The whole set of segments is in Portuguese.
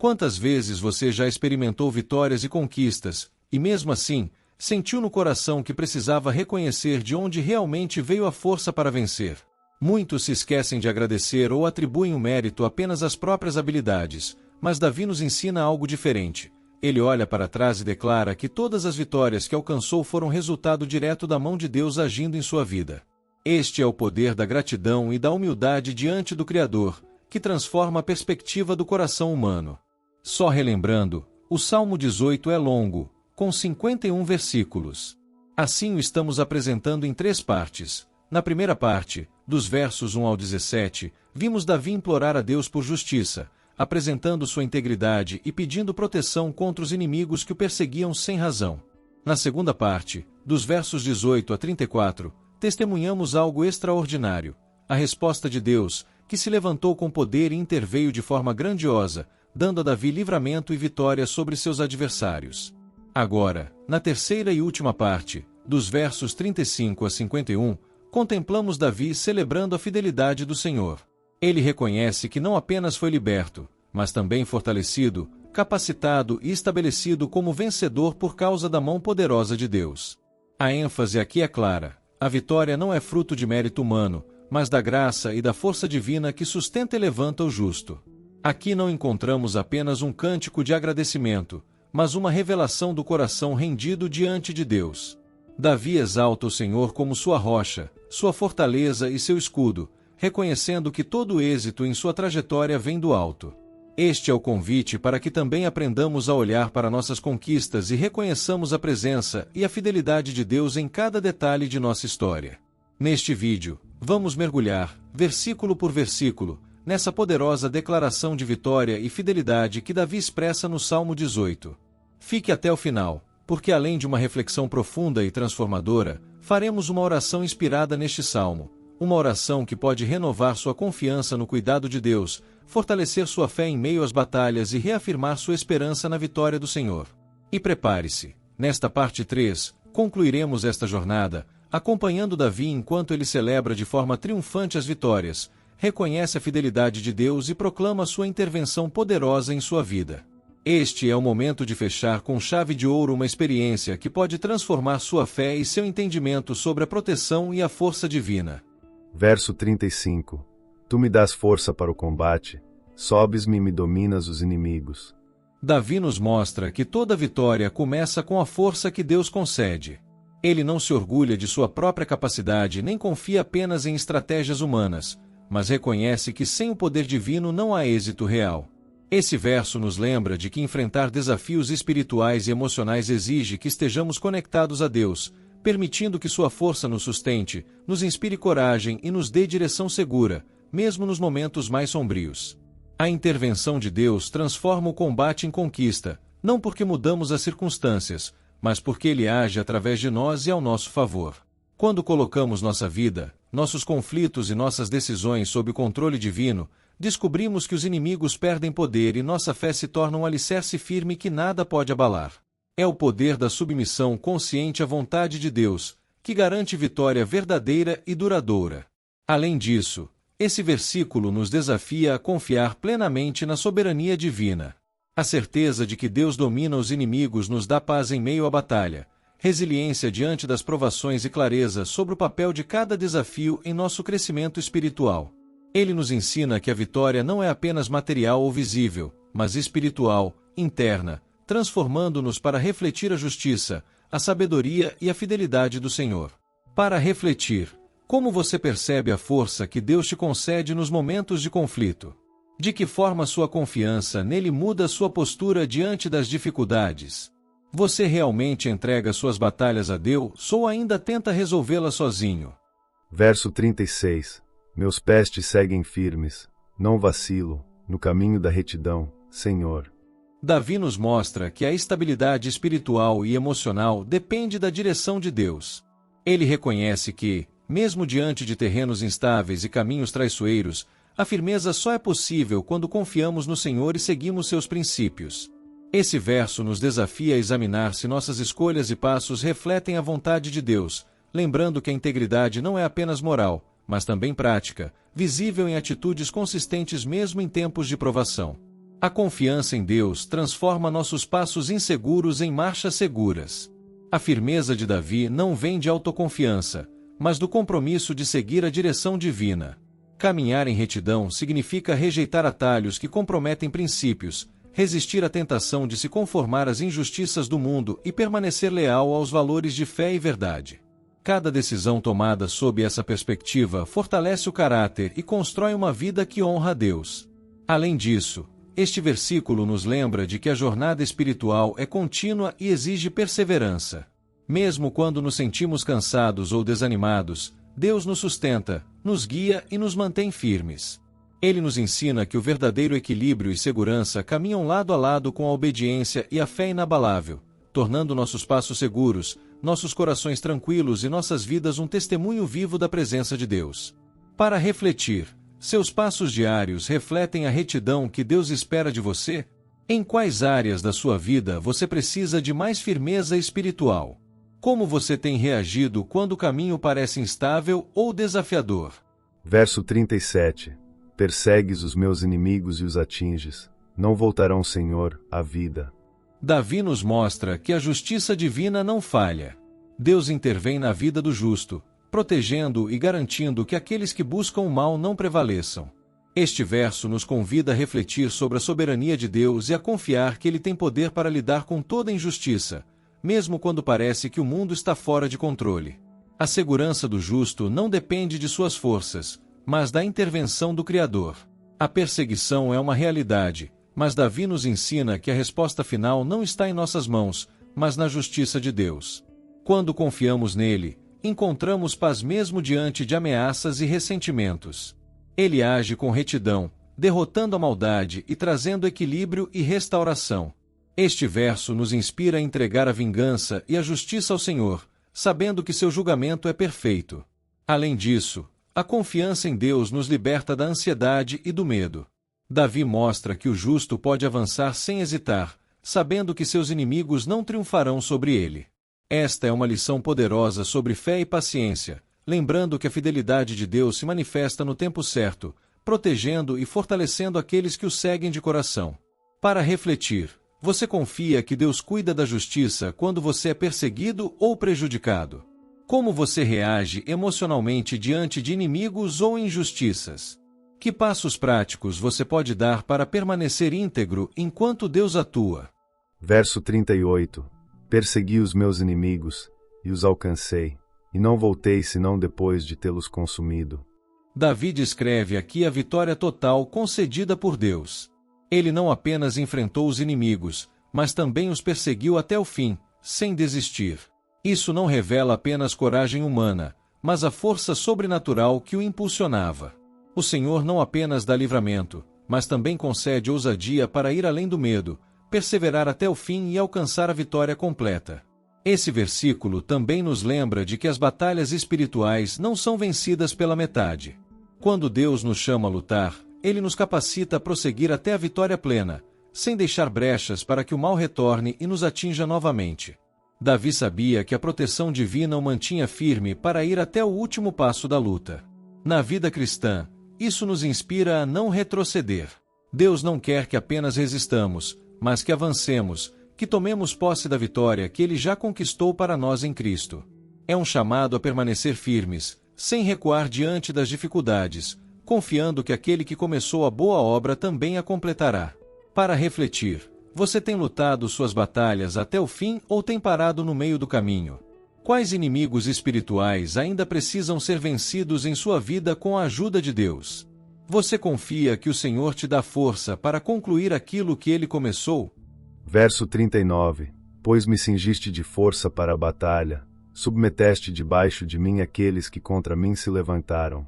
Quantas vezes você já experimentou vitórias e conquistas, e mesmo assim, sentiu no coração que precisava reconhecer de onde realmente veio a força para vencer? Muitos se esquecem de agradecer ou atribuem o mérito apenas às próprias habilidades, mas Davi nos ensina algo diferente. Ele olha para trás e declara que todas as vitórias que alcançou foram resultado direto da mão de Deus agindo em sua vida. Este é o poder da gratidão e da humildade diante do Criador, que transforma a perspectiva do coração humano. Só relembrando, o Salmo 18 é longo, com 51 versículos. Assim o estamos apresentando em 3 partes. Na primeira parte, dos versos 1 ao 17, vimos Davi implorar a Deus por justiça, apresentando sua integridade e pedindo proteção contra os inimigos que o perseguiam sem razão. Na segunda parte, dos versos 18 a 34, testemunhamos algo extraordinário: a resposta de Deus, que se levantou com poder e interveio de forma grandiosa, dando a Davi livramento e vitória sobre seus adversários. Agora, na terceira e última parte, dos versos 35 a 51, contemplamos Davi celebrando a fidelidade do Senhor. Ele reconhece que não apenas foi liberto, mas também fortalecido, capacitado e estabelecido como vencedor por causa da mão poderosa de Deus. A ênfase aqui é clara: a vitória não é fruto de mérito humano, mas da graça e da força divina que sustenta e levanta o justo. Aqui não encontramos apenas um cântico de agradecimento, mas uma revelação do coração rendido diante de Deus. Davi exalta o Senhor como sua rocha, sua fortaleza e seu escudo, reconhecendo que todo o êxito em sua trajetória vem do alto. Este é o convite para que também aprendamos a olhar para nossas conquistas e reconheçamos a presença e a fidelidade de Deus em cada detalhe de nossa história. Neste vídeo, vamos mergulhar, versículo por versículo, nessa poderosa declaração de vitória e fidelidade que Davi expressa no Salmo 18. Fique até o final, porque além de uma reflexão profunda e transformadora, faremos uma oração inspirada neste salmo, uma oração que pode renovar sua confiança no cuidado de Deus, fortalecer sua fé em meio às batalhas e reafirmar sua esperança na vitória do Senhor. E prepare-se, nesta parte 3, concluiremos esta jornada, acompanhando Davi enquanto ele celebra de forma triunfante as vitórias, reconhece a fidelidade de Deus e proclama sua intervenção poderosa em sua vida. Este é o momento de fechar com chave de ouro uma experiência que pode transformar sua fé e seu entendimento sobre a proteção e a força divina. Verso 35. Tu me dás força para o combate, sobes-me e me dominas os inimigos. Davi nos mostra que toda vitória começa com a força que Deus concede. Ele não se orgulha de sua própria capacidade nem confia apenas em estratégias humanas, mas reconhece que sem o poder divino não há êxito real. Esse verso nos lembra de que enfrentar desafios espirituais e emocionais exige que estejamos conectados a Deus, permitindo que sua força nos sustente, nos inspire coragem e nos dê direção segura, mesmo nos momentos mais sombrios. A intervenção de Deus transforma o combate em conquista, não porque mudamos as circunstâncias, mas porque Ele age através de nós e ao nosso favor. Quando colocamos nossa vida, nossos conflitos e nossas decisões sob o controle divino, descobrimos que os inimigos perdem poder e nossa fé se torna um alicerce firme que nada pode abalar. É o poder da submissão consciente à vontade de Deus, que garante vitória verdadeira e duradoura. Além disso, esse versículo nos desafia a confiar plenamente na soberania divina. A certeza de que Deus domina os inimigos nos dá paz em meio à batalha, resiliência diante das provações e clareza sobre o papel de cada desafio em nosso crescimento espiritual. Ele nos ensina que a vitória não é apenas material ou visível, mas espiritual, interna, transformando-nos para refletir a justiça, a sabedoria e a fidelidade do Senhor. Para refletir, como você percebe a força que Deus te concede nos momentos de conflito? De que forma sua confiança nele muda sua postura diante das dificuldades? Você realmente entrega suas batalhas a Deus ou ainda tenta resolvê-las sozinho? Verso 36. Meus pés te seguem firmes, não vacilo, no caminho da retidão, Senhor. Davi nos mostra que a estabilidade espiritual e emocional depende da direção de Deus. Ele reconhece que, mesmo diante de terrenos instáveis e caminhos traiçoeiros, a firmeza só é possível quando confiamos no Senhor e seguimos seus princípios. Esse verso nos desafia a examinar se nossas escolhas e passos refletem a vontade de Deus, lembrando que a integridade não é apenas moral, mas também prática, visível em atitudes consistentes mesmo em tempos de provação. A confiança em Deus transforma nossos passos inseguros em marchas seguras. A firmeza de Davi não vem de autoconfiança, mas do compromisso de seguir a direção divina. Caminhar em retidão significa rejeitar atalhos que comprometem princípios, resistir à tentação de se conformar às injustiças do mundo e permanecer leal aos valores de fé e verdade. Cada decisão tomada sob essa perspectiva fortalece o caráter e constrói uma vida que honra a Deus. Além disso, este versículo nos lembra de que a jornada espiritual é contínua e exige perseverança. Mesmo quando nos sentimos cansados ou desanimados, Deus nos sustenta, nos guia e nos mantém firmes. Ele nos ensina que o verdadeiro equilíbrio e segurança caminham lado a lado com a obediência e a fé inabalável, tornando nossos passos seguros, nossos corações tranquilos e nossas vidas um testemunho vivo da presença de Deus. Para refletir, seus passos diários refletem a retidão que Deus espera de você? Em quais áreas da sua vida você precisa de mais firmeza espiritual? Como você tem reagido quando o caminho parece instável ou desafiador? Verso 37. Persegues os meus inimigos e os atinges. Não voltarão, Senhor, à vida. Davi nos mostra que a justiça divina não falha. Deus intervém na vida do justo, protegendo e garantindo que aqueles que buscam o mal não prevaleçam. Este verso nos convida a refletir sobre a soberania de Deus e a confiar que Ele tem poder para lidar com toda injustiça, mesmo quando parece que o mundo está fora de controle. A segurança do justo não depende de suas forças, mas da intervenção do Criador. A perseguição é uma realidade, mas Davi nos ensina que a resposta final não está em nossas mãos, mas na justiça de Deus. Quando confiamos nele, encontramos paz mesmo diante de ameaças e ressentimentos. Ele age com retidão, derrotando a maldade e trazendo equilíbrio e restauração. Este verso nos inspira a entregar a vingança e a justiça ao Senhor, sabendo que seu julgamento é perfeito. Além disso, a confiança em Deus nos liberta da ansiedade e do medo. Davi mostra que o justo pode avançar sem hesitar, sabendo que seus inimigos não triunfarão sobre ele. Esta é uma lição poderosa sobre fé e paciência, lembrando que a fidelidade de Deus se manifesta no tempo certo, protegendo e fortalecendo aqueles que o seguem de coração. Para refletir, você confia que Deus cuida da justiça quando você é perseguido ou prejudicado? Como você reage emocionalmente diante de inimigos ou injustiças? Que passos práticos você pode dar para permanecer íntegro enquanto Deus atua? Verso 38. Persegui os meus inimigos, e os alcancei, e não voltei senão depois de tê-los consumido. Davi descreve aqui a vitória total concedida por Deus. Ele não apenas enfrentou os inimigos, mas também os perseguiu até o fim, sem desistir. Isso não revela apenas coragem humana, mas a força sobrenatural que o impulsionava. O Senhor não apenas dá livramento, mas também concede ousadia para ir além do medo, perseverar até o fim e alcançar a vitória completa. Esse versículo também nos lembra de que as batalhas espirituais não são vencidas pela metade. Quando Deus nos chama a lutar, Ele nos capacita a prosseguir até a vitória plena, sem deixar brechas para que o mal retorne e nos atinja novamente. Davi sabia que a proteção divina o mantinha firme para ir até o último passo da luta. Na vida cristã, isso nos inspira a não retroceder. Deus não quer que apenas resistamos, mas que avancemos, que tomemos posse da vitória que Ele já conquistou para nós em Cristo. É um chamado a permanecer firmes, sem recuar diante das dificuldades, confiando que aquele que começou a boa obra também a completará. Para refletir, você tem lutado suas batalhas até o fim ou tem parado no meio do caminho? Quais inimigos espirituais ainda precisam ser vencidos em sua vida com a ajuda de Deus? Você confia que o Senhor te dá força para concluir aquilo que Ele começou? Verso 39. Pois me cingiste de força para a batalha, submeteste debaixo de mim aqueles que contra mim se levantaram.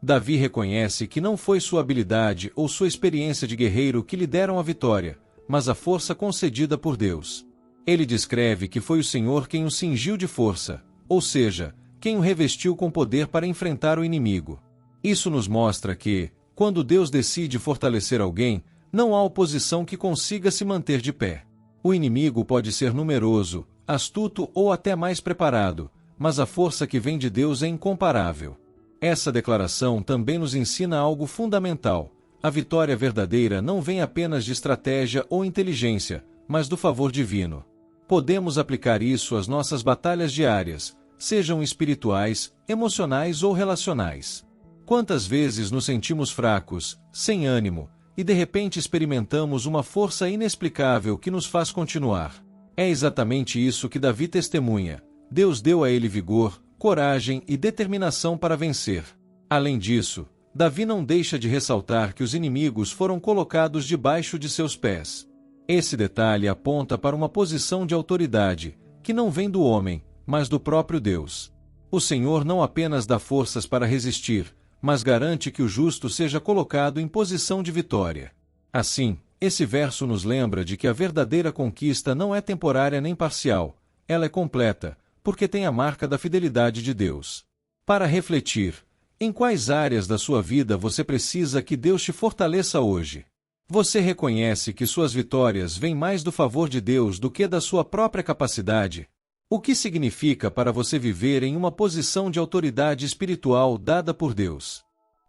Davi reconhece que não foi sua habilidade ou sua experiência de guerreiro que lhe deram a vitória, mas a força concedida por Deus. Ele descreve que foi o Senhor quem o cingiu de força, ou seja, quem o revestiu com poder para enfrentar o inimigo. Isso nos mostra que, quando Deus decide fortalecer alguém, não há oposição que consiga se manter de pé. O inimigo pode ser numeroso, astuto ou até mais preparado, mas a força que vem de Deus é incomparável. Essa declaração também nos ensina algo fundamental. A vitória verdadeira não vem apenas de estratégia ou inteligência, mas do favor divino. Podemos aplicar isso às nossas batalhas diárias, sejam espirituais, emocionais ou relacionais. Quantas vezes nos sentimos fracos, sem ânimo, e de repente experimentamos uma força inexplicável que nos faz continuar? É exatamente isso que Davi testemunha. Deus deu a ele vigor, coragem e determinação para vencer. Além disso, Davi não deixa de ressaltar que os inimigos foram colocados debaixo de seus pés. Esse detalhe aponta para uma posição de autoridade, que não vem do homem, mas do próprio Deus. O Senhor não apenas dá forças para resistir, mas garante que o justo seja colocado em posição de vitória. Assim, esse verso nos lembra de que a verdadeira conquista não é temporária nem parcial, ela é completa, porque tem a marca da fidelidade de Deus. Para refletir, em quais áreas da sua vida você precisa que Deus te fortaleça hoje? Você reconhece que suas vitórias vêm mais do favor de Deus do que da sua própria capacidade? O que significa para você viver em uma posição de autoridade espiritual dada por Deus?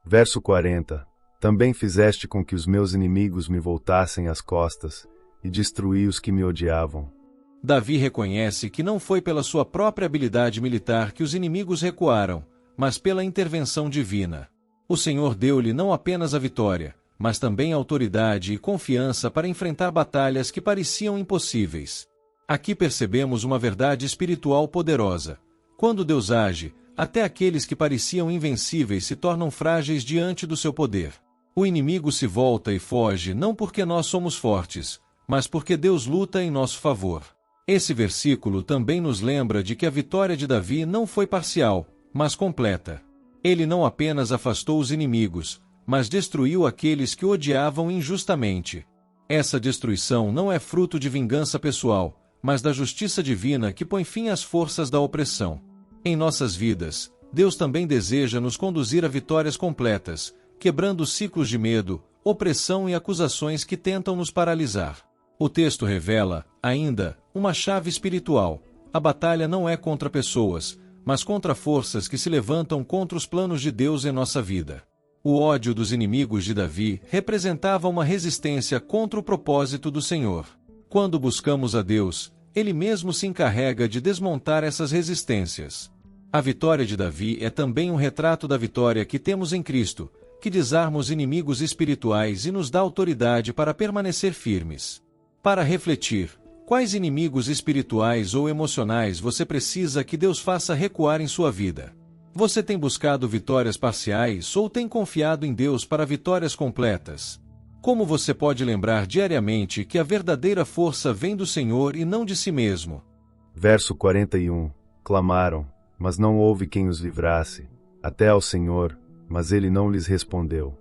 Verso 40. Também fizeste com que os meus inimigos me voltassem as costas, e destruí os que me odiavam. Davi reconhece que não foi pela sua própria habilidade militar que os inimigos recuaram, mas pela intervenção divina. O Senhor deu-lhe não apenas a vitória, mas também a autoridade e confiança para enfrentar batalhas que pareciam impossíveis. Aqui percebemos uma verdade espiritual poderosa. Quando Deus age, até aqueles que pareciam invencíveis se tornam frágeis diante do seu poder. O inimigo se volta e foge não porque nós somos fortes, mas porque Deus luta em nosso favor. Esse versículo também nos lembra de que a vitória de Davi não foi parcial, mas completa. Ele não apenas afastou os inimigos, mas destruiu aqueles que o odiavam injustamente. Essa destruição não é fruto de vingança pessoal, mas da justiça divina que põe fim às forças da opressão. Em nossas vidas, Deus também deseja nos conduzir a vitórias completas, quebrando ciclos de medo, opressão e acusações que tentam nos paralisar. O texto revela, ainda, uma chave espiritual. A batalha não é contra pessoas, mas contra forças que se levantam contra os planos de Deus em nossa vida. O ódio dos inimigos de Davi representava uma resistência contra o propósito do Senhor. Quando buscamos a Deus, Ele mesmo se encarrega de desmontar essas resistências. A vitória de Davi é também um retrato da vitória que temos em Cristo, que desarma os inimigos espirituais e nos dá autoridade para permanecer firmes. Para refletir, quais inimigos espirituais ou emocionais você precisa que Deus faça recuar em sua vida? Você tem buscado vitórias parciais ou tem confiado em Deus para vitórias completas? Como você pode lembrar diariamente que a verdadeira força vem do Senhor e não de si mesmo? Verso 41. Clamaram, mas não houve quem os livrasse, até ao Senhor, mas ele não lhes respondeu.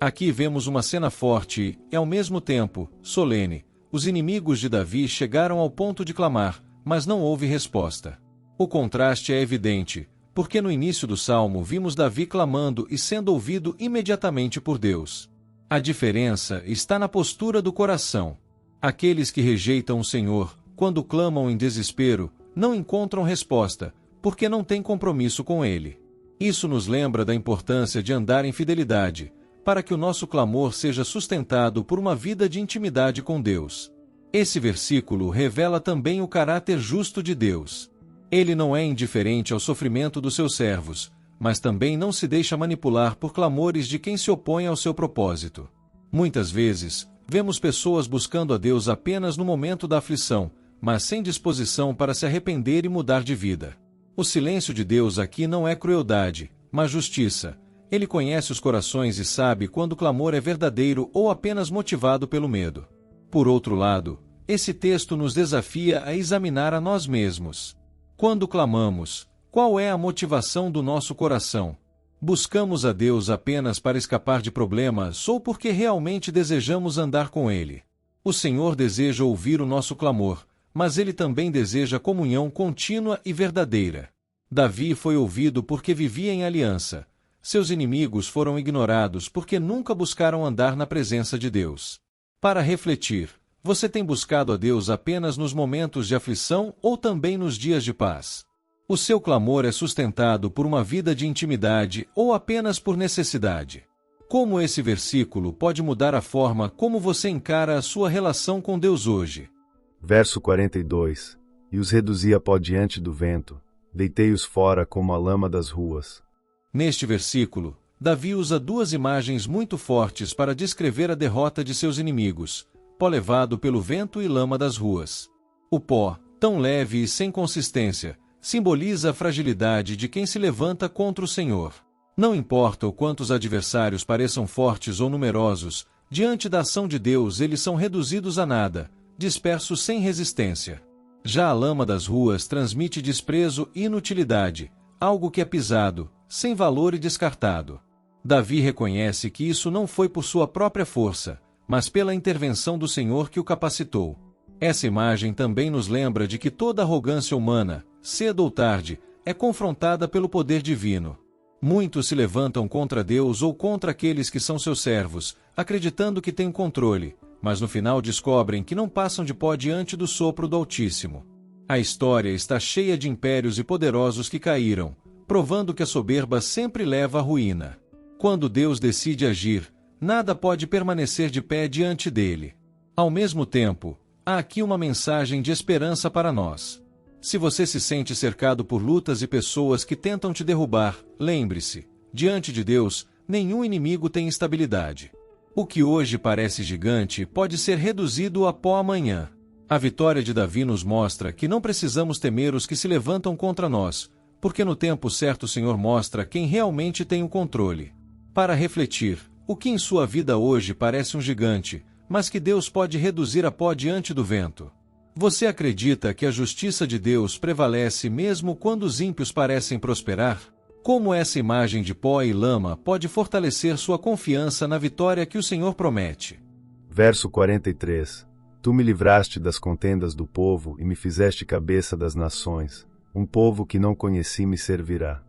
Aqui vemos uma cena forte e, ao mesmo tempo, solene. Os inimigos de Davi chegaram ao ponto de clamar, mas não houve resposta. O contraste é evidente, porque no início do salmo vimos Davi clamando e sendo ouvido imediatamente por Deus. A diferença está na postura do coração. Aqueles que rejeitam o Senhor, quando clamam em desespero, não encontram resposta, porque não têm compromisso com Ele. Isso nos lembra da importância de andar em fidelidade, para que o nosso clamor seja sustentado por uma vida de intimidade com Deus. Esse versículo revela também o caráter justo de Deus. Ele não é indiferente ao sofrimento dos seus servos, mas também não se deixa manipular por clamores de quem se opõe ao seu propósito. Muitas vezes, vemos pessoas buscando a Deus apenas no momento da aflição, mas sem disposição para se arrepender e mudar de vida. O silêncio de Deus aqui não é crueldade, mas justiça. Ele conhece os corações e sabe quando o clamor é verdadeiro ou apenas motivado pelo medo. Por outro lado, esse texto nos desafia a examinar a nós mesmos. Quando clamamos, qual é a motivação do nosso coração? Buscamos a Deus apenas para escapar de problemas ou porque realmente desejamos andar com Ele? O Senhor deseja ouvir o nosso clamor, mas Ele também deseja comunhão contínua e verdadeira. Davi foi ouvido porque vivia em aliança. Seus inimigos foram ignorados porque nunca buscaram andar na presença de Deus. Para refletir, você tem buscado a Deus apenas nos momentos de aflição ou também nos dias de paz? O seu clamor é sustentado por uma vida de intimidade ou apenas por necessidade? Como esse versículo pode mudar a forma como você encara a sua relação com Deus hoje? Verso 42. E os reduzi a pó diante do vento, deitei-os fora como a lama das ruas. Neste versículo, Davi usa duas imagens muito fortes para descrever a derrota de seus inimigos: pó levado pelo vento e lama das ruas. O pó, tão leve e sem consistência, simboliza a fragilidade de quem se levanta contra o Senhor. Não importa o quanto os adversários pareçam fortes ou numerosos, diante da ação de Deus eles são reduzidos a nada, dispersos sem resistência. Já a lama das ruas transmite desprezo e inutilidade, algo que é pisado, sem valor e descartado. Davi reconhece que isso não foi por sua própria força, mas pela intervenção do Senhor que o capacitou. Essa imagem também nos lembra de que toda arrogância humana, cedo ou tarde, é confrontada pelo poder divino. Muitos se levantam contra Deus ou contra aqueles que são seus servos, acreditando que têm controle, mas no final descobrem que não passam de pó diante do sopro do Altíssimo. A história está cheia de impérios e poderosos que caíram, provando que a soberba sempre leva à ruína. Quando Deus decide agir, nada pode permanecer de pé diante dele. Ao mesmo tempo, há aqui uma mensagem de esperança para nós. Se você se sente cercado por lutas e pessoas que tentam te derrubar, lembre-se, diante de Deus, nenhum inimigo tem estabilidade. O que hoje parece gigante pode ser reduzido a pó amanhã. A vitória de Davi nos mostra que não precisamos temer os que se levantam contra nós, porque no tempo certo o Senhor mostra quem realmente tem o controle. Para refletir, o que em sua vida hoje parece um gigante, mas que Deus pode reduzir a pó diante do vento? Você acredita que a justiça de Deus prevalece mesmo quando os ímpios parecem prosperar? Como essa imagem de pó e lama pode fortalecer sua confiança na vitória que o Senhor promete? Verso 43. Tu me livraste das contendas do povo e me fizeste cabeça das nações. Um povo que não conheci me servirá.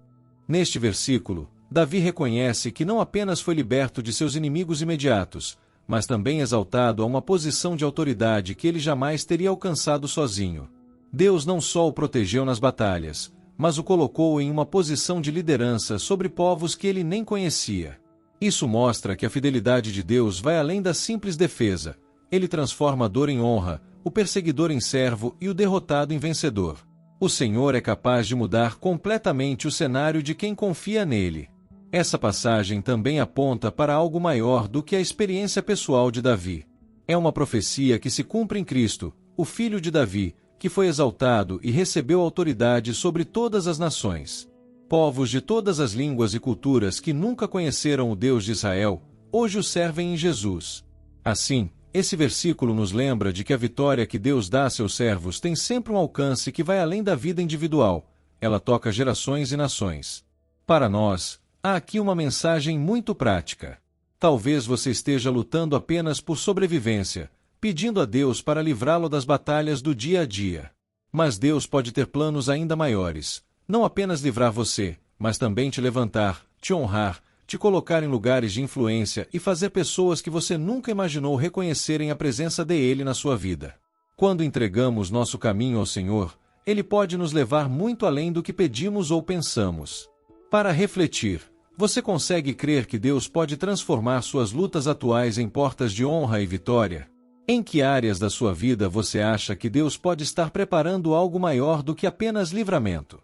Neste versículo, Davi reconhece que não apenas foi liberto de seus inimigos imediatos, mas também exaltado a uma posição de autoridade que ele jamais teria alcançado sozinho. Deus não só o protegeu nas batalhas, mas o colocou em uma posição de liderança sobre povos que ele nem conhecia. Isso mostra que a fidelidade de Deus vai além da simples defesa. Ele transforma a dor em honra, o perseguidor em servo e o derrotado em vencedor. O Senhor é capaz de mudar completamente o cenário de quem confia nele. Essa passagem também aponta para algo maior do que a experiência pessoal de Davi. É uma profecia que se cumpre em Cristo, o filho de Davi, que foi exaltado e recebeu autoridade sobre todas as nações. Povos de todas as línguas e culturas que nunca conheceram o Deus de Israel, hoje o servem em Jesus. Assim, esse versículo nos lembra de que a vitória que Deus dá a seus servos tem sempre um alcance que vai além da vida individual. Ela toca gerações e nações. Para nós, há aqui uma mensagem muito prática. Talvez você esteja lutando apenas por sobrevivência, pedindo a Deus para livrá-lo das batalhas do dia a dia. Mas Deus pode ter planos ainda maiores. Não apenas livrar você, mas também te levantar, te honrar, te colocar em lugares de influência e fazer pessoas que você nunca imaginou reconhecerem a presença dele na sua vida. Quando entregamos nosso caminho ao Senhor, Ele pode nos levar muito além do que pedimos ou pensamos. Para refletir, você consegue crer que Deus pode transformar suas lutas atuais em portas de honra e vitória? Em que áreas da sua vida você acha que Deus pode estar preparando algo maior do que apenas livramento?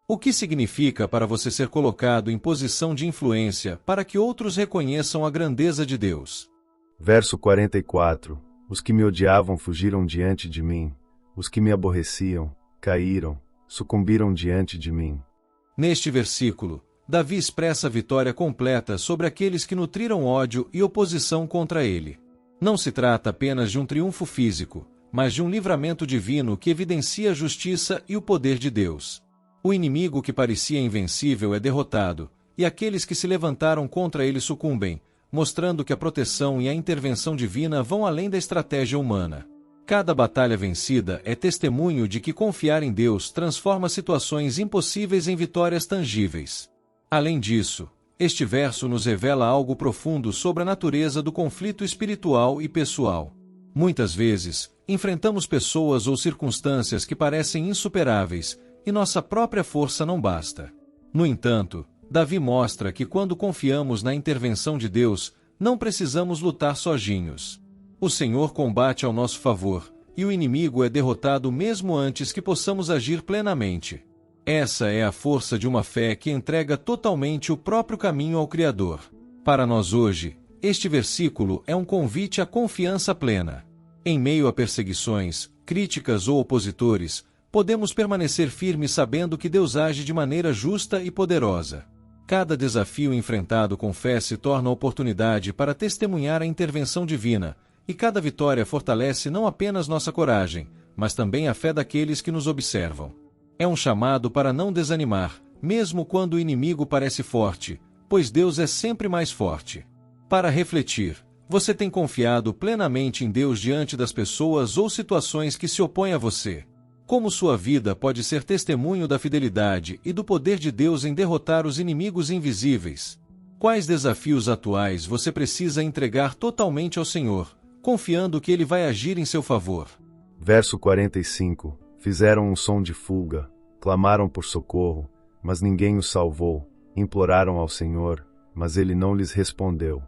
O que significa para você ser colocado em posição de influência para que outros reconheçam a grandeza de Deus? Verso 44. Os que me odiavam fugiram diante de mim. Os que me aborreciam, caíram, sucumbiram diante de mim. Neste versículo, Davi expressa a vitória completa sobre aqueles que nutriram ódio e oposição contra ele. Não se trata apenas de um triunfo físico, mas de um livramento divino que evidencia a justiça e o poder de Deus. O inimigo que parecia invencível é derrotado, e aqueles que se levantaram contra ele sucumbem, mostrando que a proteção e a intervenção divina vão além da estratégia humana. Cada batalha vencida é testemunho de que confiar em Deus transforma situações impossíveis em vitórias tangíveis. Além disso, este verso nos revela algo profundo sobre a natureza do conflito espiritual e pessoal. Muitas vezes, enfrentamos pessoas ou circunstâncias que parecem insuperáveis, e nossa própria força não basta. No entanto, Davi mostra que quando confiamos na intervenção de Deus, não precisamos lutar sozinhos. O Senhor combate ao nosso favor, e o inimigo é derrotado mesmo antes que possamos agir plenamente. Essa é a força de uma fé que entrega totalmente o próprio caminho ao Criador. Para nós hoje, este versículo é um convite à confiança plena. Em meio a perseguições, críticas ou opositores, podemos permanecer firmes sabendo que Deus age de maneira justa e poderosa. Cada desafio enfrentado com fé se torna oportunidade para testemunhar a intervenção divina, e cada vitória fortalece não apenas nossa coragem, mas também a fé daqueles que nos observam. É um chamado para não desanimar, mesmo quando o inimigo parece forte, pois Deus é sempre mais forte. Para refletir, você tem confiado plenamente em Deus diante das pessoas ou situações que se opõem a você? Como sua vida pode ser testemunho da fidelidade e do poder de Deus em derrotar os inimigos invisíveis? Quais desafios atuais você precisa entregar totalmente ao Senhor, confiando que Ele vai agir em seu favor? Verso 45. Fizeram um som de fuga, clamaram por socorro, mas ninguém os salvou, imploraram ao Senhor, mas Ele não lhes respondeu.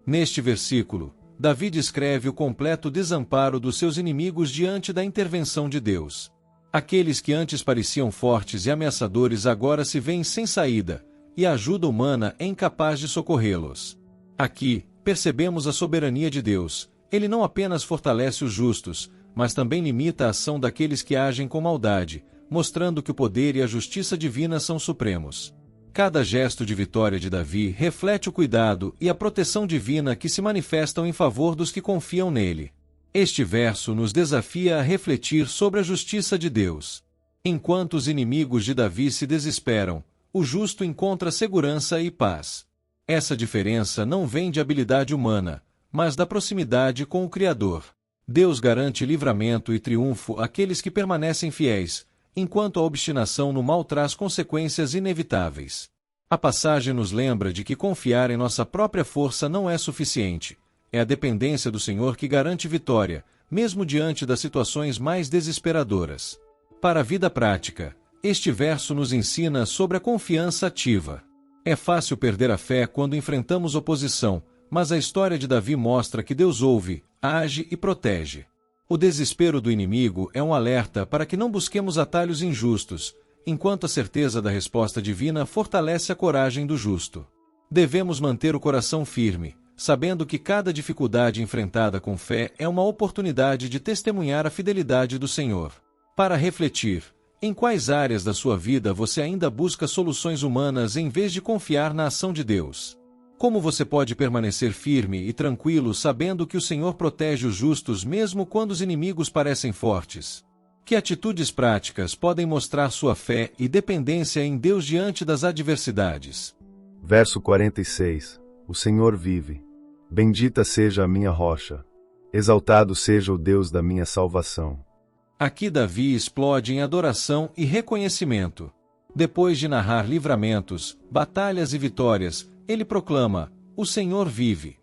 Neste versículo, Davi descreve o completo desamparo dos seus inimigos diante da intervenção de Deus. Aqueles que antes pareciam fortes e ameaçadores agora se veem sem saída, e a ajuda humana é incapaz de socorrê-los. Aqui, percebemos a soberania de Deus. Ele não apenas fortalece os justos, mas também limita a ação daqueles que agem com maldade, mostrando que o poder e a justiça divina são supremos. Cada gesto de vitória de Davi reflete o cuidado e a proteção divina que se manifestam em favor dos que confiam nele. Este verso nos desafia a refletir sobre a justiça de Deus. Enquanto os inimigos de Davi se desesperam, o justo encontra segurança e paz. Essa diferença não vem de habilidade humana, mas da proximidade com o Criador. Deus garante livramento e triunfo àqueles que permanecem fiéis, enquanto a obstinação no mal traz consequências inevitáveis. A passagem nos lembra de que confiar em nossa própria força não é suficiente. É a dependência do Senhor que garante vitória, mesmo diante das situações mais desesperadoras. Para a vida prática, este verso nos ensina sobre a confiança ativa. É fácil perder a fé quando enfrentamos oposição, mas a história de Davi mostra que Deus ouve, age e protege. O desespero do inimigo é um alerta para que não busquemos atalhos injustos, enquanto a certeza da resposta divina fortalece a coragem do justo. Devemos manter o coração firme, sabendo que cada dificuldade enfrentada com fé é uma oportunidade de testemunhar a fidelidade do Senhor. Para refletir, em quais áreas da sua vida você ainda busca soluções humanas em vez de confiar na ação de Deus? Como você pode permanecer firme e tranquilo sabendo que o Senhor protege os justos mesmo quando os inimigos parecem fortes? Que atitudes práticas podem mostrar sua fé e dependência em Deus diante das adversidades? Verso 46. O Senhor vive. Bendita seja a minha rocha. Exaltado seja o Deus da minha salvação. Aqui Davi explode em adoração e reconhecimento. Depois de narrar livramentos, batalhas e vitórias, ele proclama: o Senhor vive.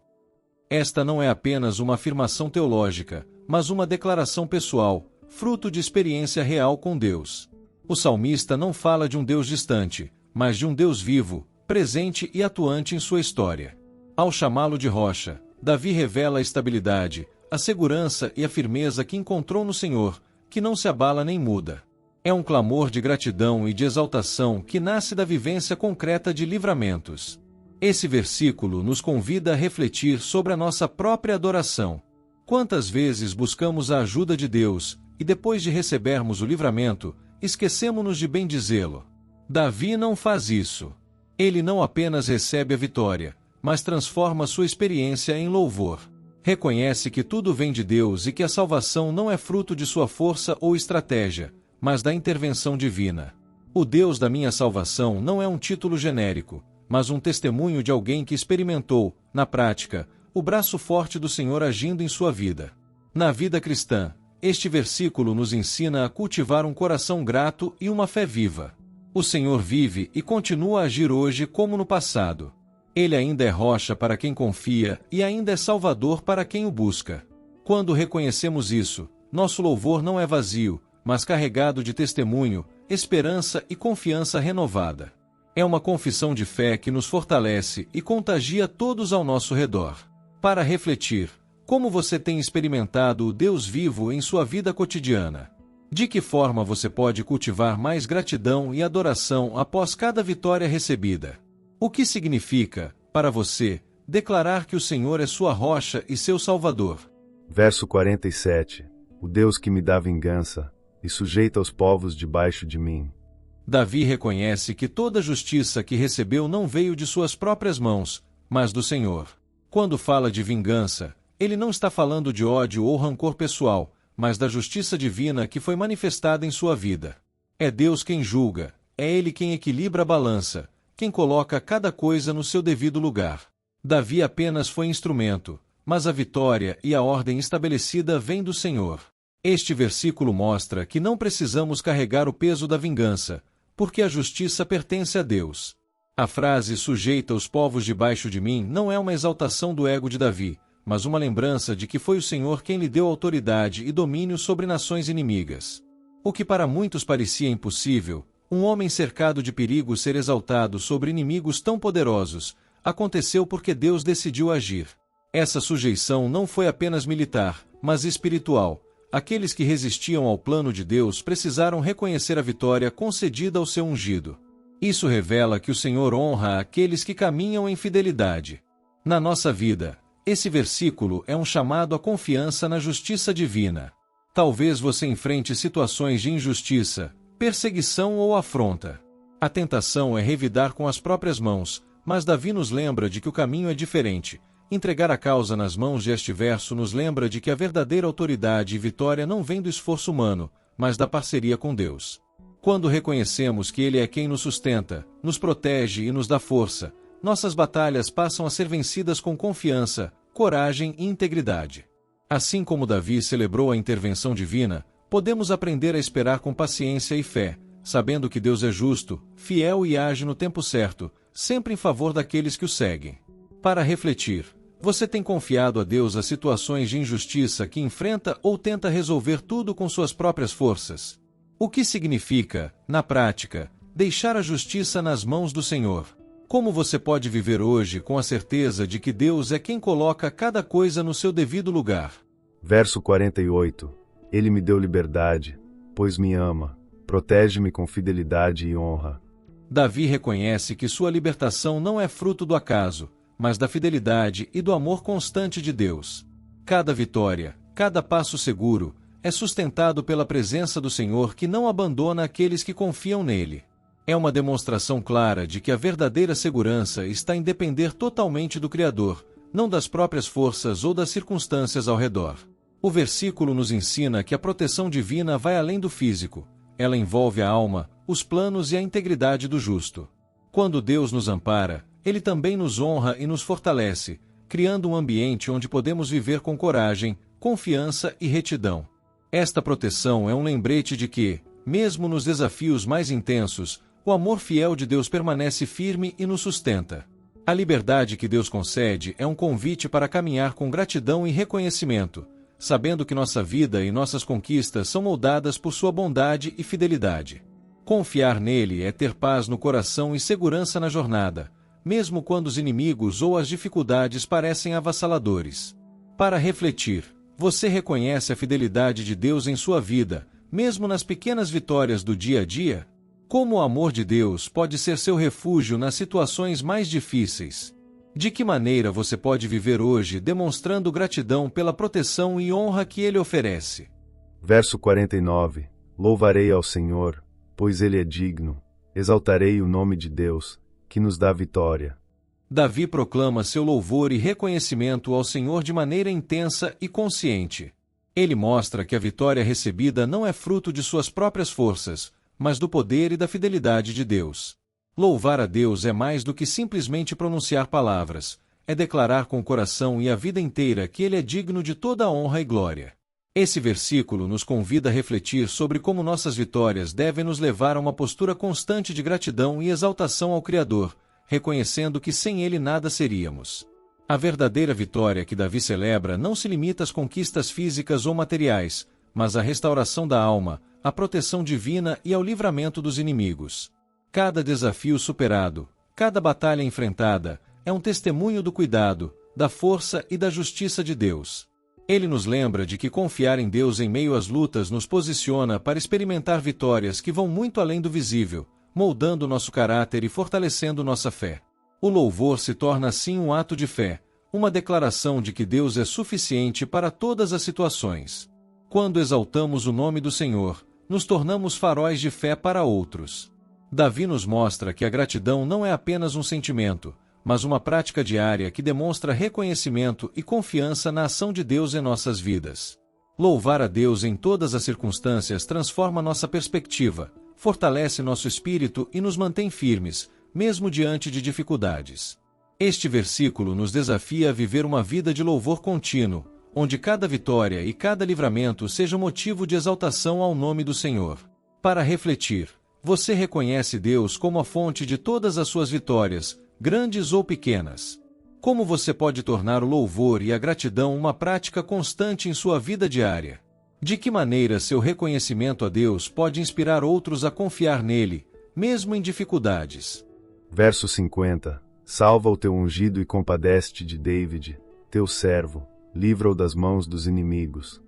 Esta não é apenas uma afirmação teológica, mas uma declaração pessoal, fruto de experiência real com Deus. O salmista não fala de um Deus distante, mas de um Deus vivo, presente e atuante em sua história. Ao chamá-lo de rocha, Davi revela a estabilidade, a segurança e a firmeza que encontrou no Senhor, que não se abala nem muda. É um clamor de gratidão e de exaltação que nasce da vivência concreta de livramentos. Esse versículo nos convida a refletir sobre a nossa própria adoração. Quantas vezes buscamos a ajuda de Deus, e depois de recebermos o livramento, esquecemo-nos de bendizê-lo? Davi não faz isso. Ele não apenas recebe a vitória, mas transforma sua experiência em louvor. Reconhece que tudo vem de Deus e que a salvação não é fruto de sua força ou estratégia, mas da intervenção divina. O Deus da minha salvação não é um título genérico, mas um testemunho de alguém que experimentou, na prática, o braço forte do Senhor agindo em sua vida. Na vida cristã, este versículo nos ensina a cultivar um coração grato e uma fé viva. O Senhor vive e continua a agir hoje como no passado. Ele ainda é rocha para quem confia e ainda é salvador para quem o busca. Quando reconhecemos isso, nosso louvor não é vazio, mas carregado de testemunho, esperança e confiança renovada. É uma confissão de fé que nos fortalece e contagia todos ao nosso redor. Para refletir, como você tem experimentado o Deus vivo em sua vida cotidiana? De que forma você pode cultivar mais gratidão e adoração após cada vitória recebida? O que significa, para você, declarar que o Senhor é sua rocha e seu Salvador? Verso 47. O Deus que me dá vingança, e sujeita os povos debaixo de mim. Davi reconhece que toda a justiça que recebeu não veio de suas próprias mãos, mas do Senhor. Quando fala de vingança, ele não está falando de ódio ou rancor pessoal, mas da justiça divina que foi manifestada em sua vida. É Deus quem julga, é Ele quem equilibra a balança, quem coloca cada coisa no seu devido lugar. Davi apenas foi instrumento, mas a vitória e a ordem estabelecida vêm do Senhor. Este versículo mostra que não precisamos carregar o peso da vingança, porque a justiça pertence a Deus. A frase "sujeita os povos debaixo de mim" não é uma exaltação do ego de Davi, mas uma lembrança de que foi o Senhor quem lhe deu autoridade e domínio sobre nações inimigas. O que para muitos parecia impossível, um homem cercado de perigo ser exaltado sobre inimigos tão poderosos, aconteceu porque Deus decidiu agir. Essa sujeição não foi apenas militar, mas espiritual. Aqueles que resistiam ao plano de Deus precisaram reconhecer a vitória concedida ao seu ungido. Isso revela que o Senhor honra aqueles que caminham em fidelidade. Na nossa vida, esse versículo é um chamado à confiança na justiça divina. Talvez você enfrente situações de injustiça, perseguição ou afronta. A tentação é revidar com as próprias mãos, mas Davi nos lembra de que o caminho é diferente. Entregar a causa nas mãos deste verso nos lembra de que a verdadeira autoridade e vitória não vem do esforço humano, mas da parceria com Deus. Quando reconhecemos que Ele é quem nos sustenta, nos protege e nos dá força, nossas batalhas passam a ser vencidas com confiança, coragem e integridade. Assim como Davi celebrou a intervenção divina, podemos aprender a esperar com paciência e fé, sabendo que Deus é justo, fiel e age no tempo certo, sempre em favor daqueles que o seguem. Para refletir, você tem confiado a Deus as situações de injustiça que enfrenta ou tenta resolver tudo com suas próprias forças? O que significa, na prática, deixar a justiça nas mãos do Senhor? Como você pode viver hoje com a certeza de que Deus é quem coloca cada coisa no seu devido lugar? Verso 48. Ele me deu liberdade, pois me ama, protege-me com fidelidade e honra. Davi reconhece que sua libertação não é fruto do acaso, mas da fidelidade e do amor constante de Deus. Cada vitória, cada passo seguro, é sustentado pela presença do Senhor que não abandona aqueles que confiam nele. É uma demonstração clara de que a verdadeira segurança está em depender totalmente do Criador, não das próprias forças ou das circunstâncias ao redor. O versículo nos ensina que a proteção divina vai além do físico. Ela envolve a alma, os planos e a integridade do justo. Quando Deus nos ampara, Ele também nos honra e nos fortalece, criando um ambiente onde podemos viver com coragem, confiança e retidão. Esta proteção é um lembrete de que, mesmo nos desafios mais intensos, o amor fiel de Deus permanece firme e nos sustenta. A liberdade que Deus concede é um convite para caminhar com gratidão e reconhecimento, sabendo que nossa vida e nossas conquistas são moldadas por sua bondade e fidelidade. Confiar nele é ter paz no coração e segurança na jornada, mesmo quando os inimigos ou as dificuldades parecem avassaladores. Para refletir, você reconhece a fidelidade de Deus em sua vida, mesmo nas pequenas vitórias do dia a dia? Como o amor de Deus pode ser seu refúgio nas situações mais difíceis? De que maneira você pode viver hoje demonstrando gratidão pela proteção e honra que Ele oferece? Verso 49. Louvarei ao Senhor, pois Ele é digno. Exaltarei o nome de Deus, que nos dá vitória. Davi proclama seu louvor e reconhecimento ao Senhor de maneira intensa e consciente. Ele mostra que a vitória recebida não é fruto de suas próprias forças, mas do poder e da fidelidade de Deus. Louvar a Deus é mais do que simplesmente pronunciar palavras, é declarar com o coração e a vida inteira que Ele é digno de toda a honra e glória. Esse versículo nos convida a refletir sobre como nossas vitórias devem nos levar a uma postura constante de gratidão e exaltação ao Criador, reconhecendo que sem Ele nada seríamos. A verdadeira vitória que Davi celebra não se limita às conquistas físicas ou materiais, mas à restauração da alma, à proteção divina e ao livramento dos inimigos. Cada desafio superado, cada batalha enfrentada, é um testemunho do cuidado, da força e da justiça de Deus. Ele nos lembra de que confiar em Deus em meio às lutas nos posiciona para experimentar vitórias que vão muito além do visível, moldando nosso caráter e fortalecendo nossa fé. O louvor se torna assim um ato de fé, uma declaração de que Deus é suficiente para todas as situações. Quando exaltamos o nome do Senhor, nos tornamos faróis de fé para outros. Davi nos mostra que a gratidão não é apenas um sentimento, mas uma prática diária que demonstra reconhecimento e confiança na ação de Deus em nossas vidas. Louvar a Deus em todas as circunstâncias transforma nossa perspectiva, fortalece nosso espírito e nos mantém firmes, mesmo diante de dificuldades. Este versículo nos desafia a viver uma vida de louvor contínuo, onde cada vitória e cada livramento seja motivo de exaltação ao nome do Senhor. Para refletir, você reconhece Deus como a fonte de todas as suas vitórias, grandes ou pequenas. Como você pode tornar o louvor e a gratidão uma prática constante em sua vida diária? De que maneira seu reconhecimento a Deus pode inspirar outros a confiar nele, mesmo em dificuldades? Verso 50. Salva o teu ungido e compadece-te de David, teu servo, livra-o das mãos dos inimigos.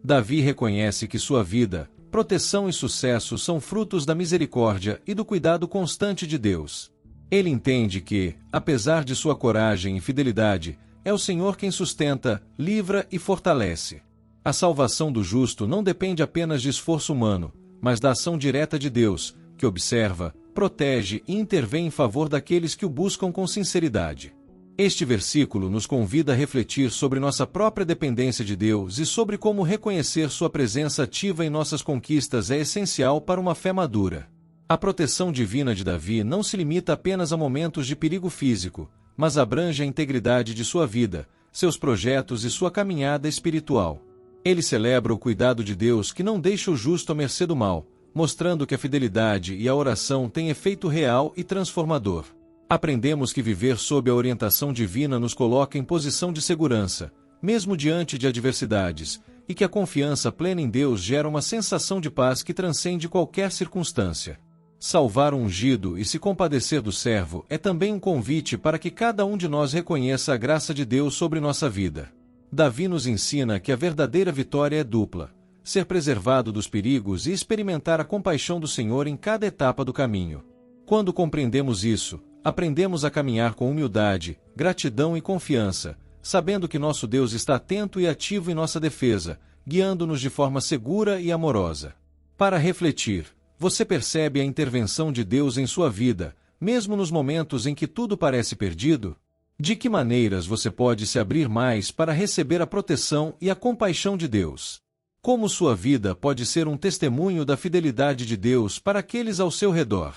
Davi reconhece que sua vida, proteção e sucesso são frutos da misericórdia e do cuidado constante de Deus. Ele entende que, apesar de sua coragem e fidelidade, é o Senhor quem sustenta, livra e fortalece. A salvação do justo não depende apenas de esforço humano, mas da ação direta de Deus, que observa, protege e intervém em favor daqueles que o buscam com sinceridade. Este versículo nos convida a refletir sobre nossa própria dependência de Deus e sobre como reconhecer sua presença ativa em nossas conquistas é essencial para uma fé madura. A proteção divina de Davi não se limita apenas a momentos de perigo físico, mas abrange a integridade de sua vida, seus projetos e sua caminhada espiritual. Ele celebra o cuidado de Deus que não deixa o justo à mercê do mal, mostrando que a fidelidade e a oração têm efeito real e transformador. Aprendemos que viver sob a orientação divina nos coloca em posição de segurança, mesmo diante de adversidades, e que a confiança plena em Deus gera uma sensação de paz que transcende qualquer circunstância. Salvar o ungido e se compadecer do servo é também um convite para que cada um de nós reconheça a graça de Deus sobre nossa vida. Davi nos ensina que a verdadeira vitória é dupla: ser preservado dos perigos e experimentar a compaixão do Senhor em cada etapa do caminho. Quando compreendemos isso, aprendemos a caminhar com humildade, gratidão e confiança, sabendo que nosso Deus está atento e ativo em nossa defesa, guiando-nos de forma segura e amorosa. Para refletir, você percebe a intervenção de Deus em sua vida, mesmo nos momentos em que tudo parece perdido? De que maneiras você pode se abrir mais para receber a proteção e a compaixão de Deus? Como sua vida pode ser um testemunho da fidelidade de Deus para aqueles ao seu redor?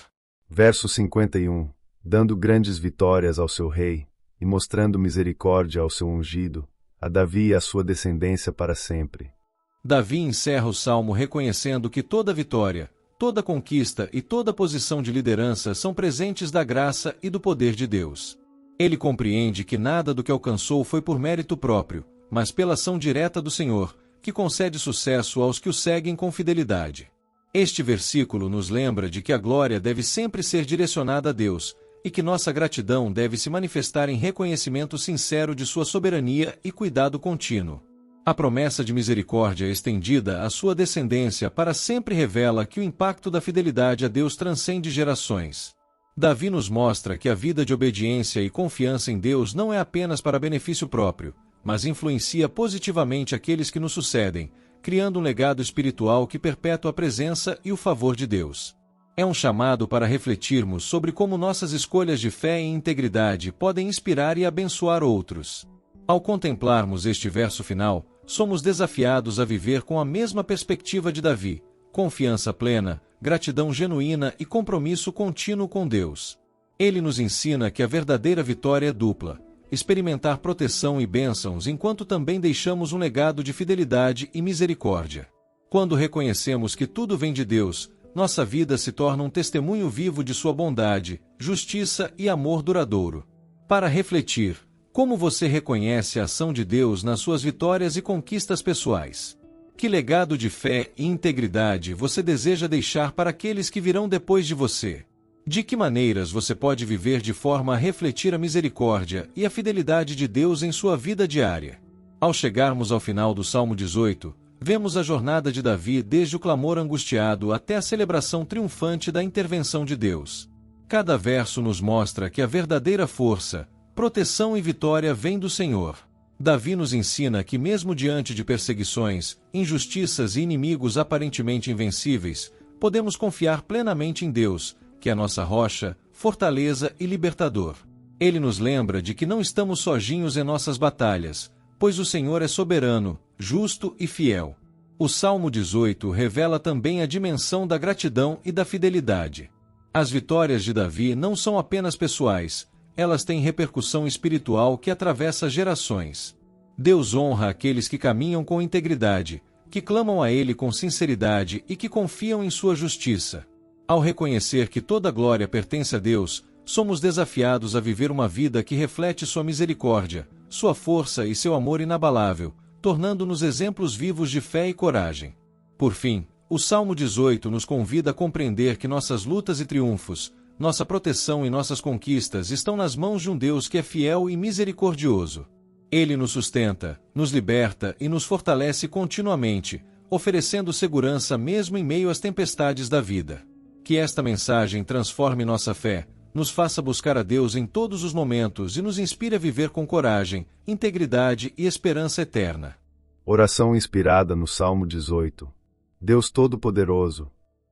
Verso 51. Dando grandes vitórias ao seu rei, e mostrando misericórdia ao seu ungido, a Davi e a sua descendência para sempre. Davi encerra o salmo reconhecendo que toda vitória, toda conquista e toda posição de liderança são presentes da graça e do poder de Deus. Ele compreende que nada do que alcançou foi por mérito próprio, mas pela ação direta do Senhor, que concede sucesso aos que o seguem com fidelidade. Este versículo nos lembra de que a glória deve sempre ser direcionada a Deus, e que nossa gratidão deve se manifestar em reconhecimento sincero de sua soberania e cuidado contínuo. A promessa de misericórdia estendida à sua descendência para sempre revela que o impacto da fidelidade a Deus transcende gerações. Davi nos mostra que a vida de obediência e confiança em Deus não é apenas para benefício próprio, mas influencia positivamente aqueles que nos sucedem, criando um legado espiritual que perpetua a presença e o favor de Deus. É um chamado para refletirmos sobre como nossas escolhas de fé e integridade podem inspirar e abençoar outros. Ao contemplarmos este verso final, somos desafiados a viver com a mesma perspectiva de Davi: confiança plena, gratidão genuína e compromisso contínuo com Deus. Ele nos ensina que a verdadeira vitória é dupla: experimentar proteção e bênçãos enquanto também deixamos um legado de fidelidade e misericórdia. Quando reconhecemos que tudo vem de Deus, nossa vida se torna um testemunho vivo de sua bondade, justiça e amor duradouro. Para refletir, como você reconhece a ação de Deus nas suas vitórias e conquistas pessoais? Que legado de fé e integridade você deseja deixar para aqueles que virão depois de você? De que maneiras você pode viver de forma a refletir a misericórdia e a fidelidade de Deus em sua vida diária? Ao chegarmos ao final do Salmo 18, vemos a jornada de Davi desde o clamor angustiado até a celebração triunfante da intervenção de Deus. Cada verso nos mostra que a verdadeira força, proteção e vitória vem do Senhor. Davi nos ensina que mesmo diante de perseguições, injustiças e inimigos aparentemente invencíveis, podemos confiar plenamente em Deus, que é nossa rocha, fortaleza e libertador. Ele nos lembra de que não estamos sozinhos em nossas batalhas, pois o Senhor é soberano, justo e fiel. O Salmo 18 revela também a dimensão da gratidão e da fidelidade. As vitórias de Davi não são apenas pessoais, elas têm repercussão espiritual que atravessa gerações. Deus honra aqueles que caminham com integridade, que clamam a Ele com sinceridade e que confiam em sua justiça. Ao reconhecer que toda glória pertence a Deus, somos desafiados a viver uma vida que reflete sua misericórdia, sua força e seu amor inabalável, tornando-nos exemplos vivos de fé e coragem. Por fim, o Salmo 18 nos convida a compreender que nossas lutas e triunfos, nossa proteção e nossas conquistas estão nas mãos de um Deus que é fiel e misericordioso. Ele nos sustenta, nos liberta e nos fortalece continuamente, oferecendo segurança mesmo em meio às tempestades da vida. Que esta mensagem transforme nossa fé, nos faça buscar a Deus em todos os momentos e nos inspire a viver com coragem, integridade e esperança eterna. Oração inspirada no Salmo 18. Deus Todo-Poderoso,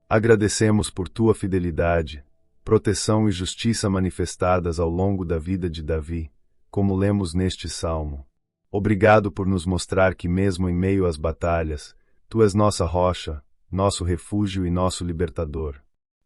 agradecemos por tua fidelidade, proteção e justiça manifestadas ao longo da vida de Davi, como lemos neste salmo. Obrigado por nos mostrar que mesmo em meio às batalhas, tu és nossa rocha, nosso refúgio e nosso libertador.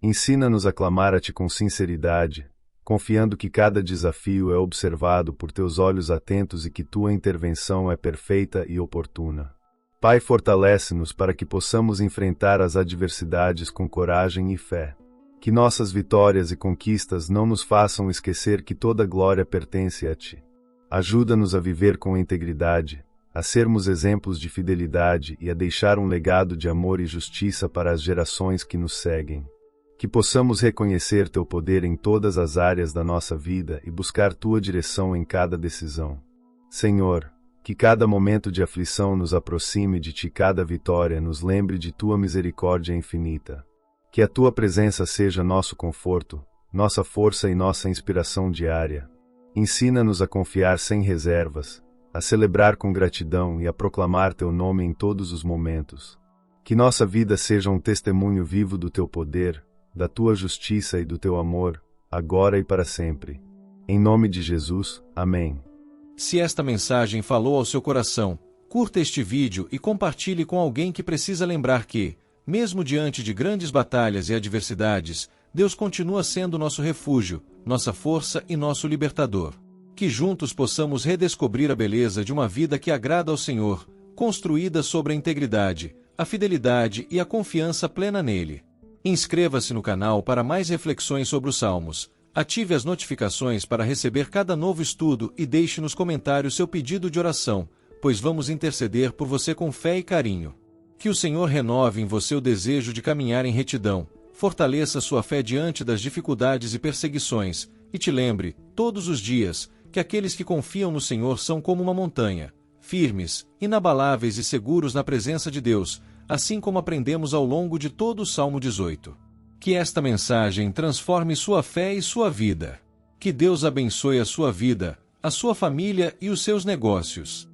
Ensina-nos a clamar a ti com sinceridade, confiando que cada desafio é observado por teus olhos atentos e que tua intervenção é perfeita e oportuna. Pai, fortalece-nos para que possamos enfrentar as adversidades com coragem e fé. Que nossas vitórias e conquistas não nos façam esquecer que toda glória pertence a ti. Ajuda-nos a viver com integridade, a sermos exemplos de fidelidade e a deixar um legado de amor e justiça para as gerações que nos seguem. Que possamos reconhecer teu poder em todas as áreas da nossa vida e buscar tua direção em cada decisão. Senhor, que cada momento de aflição nos aproxime de ti, cada vitória nos lembre de tua misericórdia infinita. Que a tua presença seja nosso conforto, nossa força e nossa inspiração diária. Ensina-nos a confiar sem reservas, a celebrar com gratidão e a proclamar teu nome em todos os momentos. Que nossa vida seja um testemunho vivo do teu poder, da tua justiça e do teu amor, agora e para sempre. Em nome de Jesus, amém. Se esta mensagem falou ao seu coração, curta este vídeo e compartilhe com alguém que precisa lembrar que, mesmo diante de grandes batalhas e adversidades, Deus continua sendo nosso refúgio, nossa força e nosso libertador. Que juntos possamos redescobrir a beleza de uma vida que agrada ao Senhor, construída sobre a integridade, a fidelidade e a confiança plena nele. Inscreva-se no canal para mais reflexões sobre os Salmos. Ative as notificações para receber cada novo estudo e deixe nos comentários seu pedido de oração, pois vamos interceder por você com fé e carinho. Que o Senhor renove em você o desejo de caminhar em retidão, fortaleça sua fé diante das dificuldades e perseguições, e te lembre, todos os dias, que aqueles que confiam no Senhor são como uma montanha, firmes, inabaláveis e seguros na presença de Deus, assim como aprendemos ao longo de todo o Salmo 18. Que esta mensagem transforme sua fé e sua vida. Que Deus abençoe a sua vida, a sua família e os seus negócios.